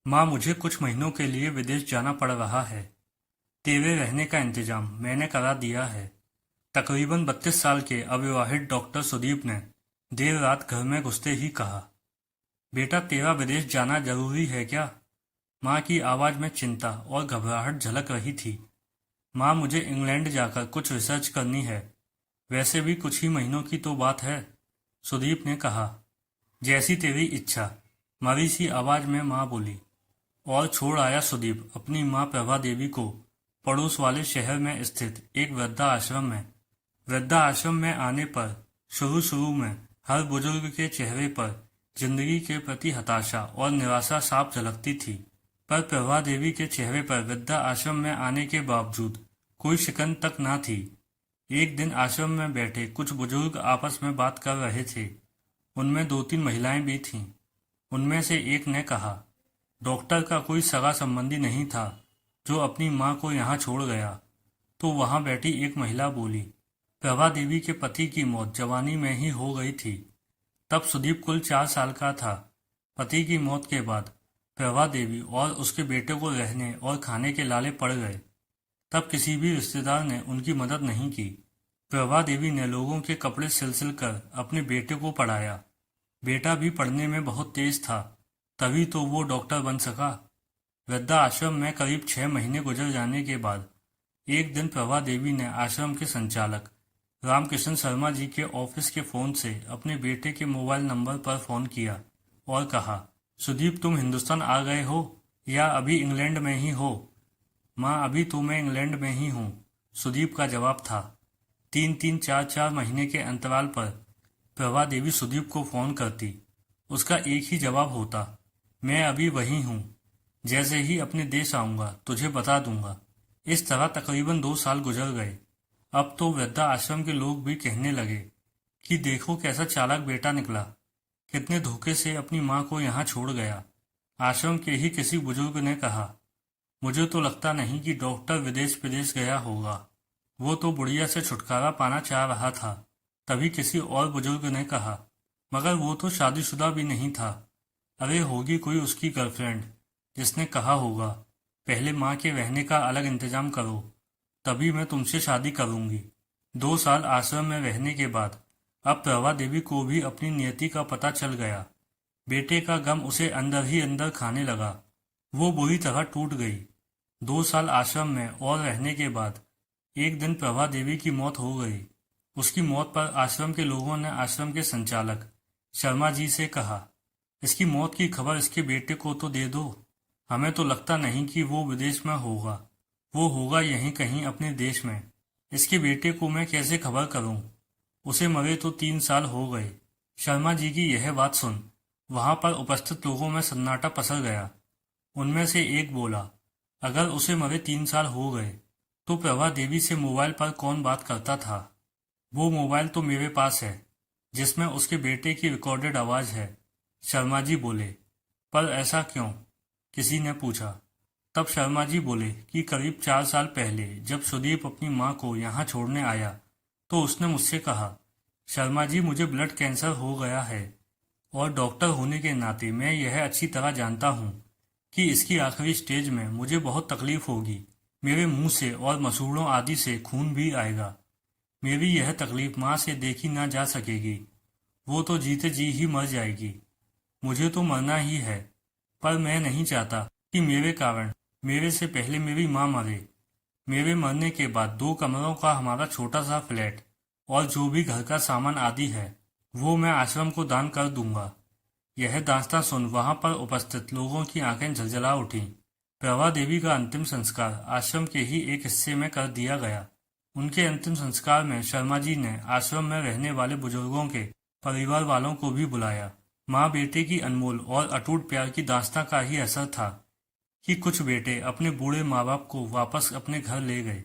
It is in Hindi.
माँ, मुझे कुछ महीनों के लिए विदेश जाना पड़ रहा है। तेरे रहने का इंतजाम मैंने करा दिया है। तकरीबन 32 साल के अविवाहित डॉक्टर सुदीप ने देर रात घर में घुसते ही कहा। बेटा, तेरा विदेश जाना जरूरी है क्या? माँ की आवाज में चिंता और घबराहट झलक रही थी। माँ, मुझे इंग्लैंड जाकर कुछ रिसर्च करनी है। वैसे भी कुछ ही महीनों की तो बात है, सुदीप ने कहा। जैसी तेरी इच्छा, मरी सी आवाज में माँ बोली। और छोड़ आया सुदीप अपनी माँ प्रभा देवी को पड़ोस वाले शहर में स्थित एक वृद्धा आश्रम में। वृद्धा आश्रम में आने पर शुरू शुरू में हर बुजुर्ग के चेहरे पर जिंदगी के प्रति हताशा और निराशा साफ झलकती थी, पर प्रभा देवी के चेहरे पर वृद्धा आश्रम में आने के बावजूद कोई शिकन तक न थी। एक दिन आश्रम में बैठे कुछ बुजुर्ग आपस में बात कर रहे थे। उनमें 2-3 महिलाएं भी थीं। उनमें से एक ने कहा, डॉक्टर का कोई सगा संबंधी नहीं था जो अपनी माँ को यहाँ छोड़ गया। तो वहाँ बैठी एक महिला बोली, प्रभा देवी के पति की मौत जवानी में ही हो गई थी। तब सुदीप कुल 4 साल का था। पति की मौत के बाद प्रभा देवी और उसके बेटे को रहने और खाने के लाले पड़ गए। तब किसी भी रिश्तेदार ने उनकी मदद नहीं की। प्रभा देवी ने लोगों के कपड़े सिल कर अपने बेटे को पढ़ाया। बेटा भी पढ़ने में बहुत तेज था, तभी तो वो डॉक्टर बन सका। वृद्धा आश्रम में करीब 6 महीने गुजर जाने के बाद एक दिन प्रभा देवी ने आश्रम के संचालक रामकिशन शर्मा जी के ऑफिस के फोन से अपने बेटे के मोबाइल नंबर पर फोन किया और कहा, सुदीप, तुम हिंदुस्तान आ गए हो या अभी इंग्लैंड में ही हो? माँ, अभी तो मैं इंग्लैंड में ही हूँ, सुदीप का जवाब था। 3-3, 4-4 महीने के अंतराल पर प्रभा देवी सुदीप को फोन करती। उसका एक ही जवाब होता, मैं अभी वही हूँ। जैसे ही अपने देश आऊंगा तुझे बता दूंगा। इस तरह तकरीबन 2 साल गुजर गए। अब तो वृद्धा आश्रम के लोग भी कहने लगे कि देखो कैसा चालाक बेटा निकला, कितने धोखे से अपनी माँ को यहाँ छोड़ गया। आश्रम के ही किसी बुजुर्ग ने कहा, मुझे तो लगता नहीं कि डॉक्टर विदेश विदेश गया होगा, वो तो बुढ़िया से छुटकारा पाना चाह रहा था। तभी किसी और बुजुर्ग ने कहा, मगर वो तो शादीशुदा भी नहीं था। अरे होगी कोई उसकी गर्लफ्रेंड जिसने कहा होगा, पहले माँ के रहने का अलग इंतजाम करो, तभी मैं तुमसे शादी करूंगी। 2 साल आश्रम में रहने के बाद अब प्रभा देवी को भी अपनी नियति का पता चल गया। बेटे का गम उसे अंदर ही अंदर खाने लगा। वो बुरी तरह टूट गई। 2 साल आश्रम में और रहने के बाद एक दिन प्रभा देवी की मौत हो गई। उसकी मौत पर आश्रम के लोगों ने आश्रम के संचालक शर्मा जी से कहा, इसकी मौत की खबर इसके बेटे को तो दे दो। हमें तो लगता नहीं कि वो विदेश में होगा, वो होगा यहीं कहीं अपने देश में। इसके बेटे को मैं कैसे खबर करूं? उसे मरे तो 3 साल हो गए। शर्मा जी की यह बात सुन वहां पर उपस्थित लोगों में सन्नाटा पसर गया। उनमें से एक बोला, अगर उसे मरे 3 साल हो गए तो प्रभा देवी से मोबाइल पर कौन बात करता था? वो मोबाइल तो मेरे पास है जिसमें उसके बेटे की रिकॉर्डेड आवाज है। शर्मा जी बोले, पर ऐसा क्यों? किसी ने पूछा। तब शर्मा जी बोले कि करीब 4 साल पहले जब सुदीप अपनी माँ को यहाँ छोड़ने आया तो उसने मुझसे कहा, शर्मा जी, मुझे ब्लड कैंसर हो गया है और डॉक्टर होने के नाते मैं यह अच्छी तरह जानता हूँ कि इसकी आखिरी स्टेज में मुझे बहुत तकलीफ होगी। मेरे मुंह से और मसूड़ों आदि से खून भी आएगा। मेरी यह तकलीफ माँ से देखी ना जा सकेगी। वो तो जीते जी ही मर जाएगी। मुझे तो मरना ही है, पर मैं नहीं चाहता कि मेरे कारण मेरे से पहले मेरी माँ मरे। मेरे मरने के बाद 2 कमरों का हमारा छोटा सा फ्लैट और जो भी घर का सामान आदि है वो मैं आश्रम को दान कर दूंगा। यह दास्तां सुन वहां पर उपस्थित लोगों की आंखें झलझला उठीं। प्रभा देवी का अंतिम संस्कार आश्रम के ही एक हिस्से में कर दिया गया। उनके अंतिम संस्कार में शर्मा जी ने आश्रम में रहने वाले बुजुर्गों के परिवार वालों को भी बुलाया। माँ बेटे की अनमोल और अटूट प्यार की दास्तां का ही असर था कि कुछ बेटे अपने बूढ़े माँ बाप को वापस अपने घर ले गए।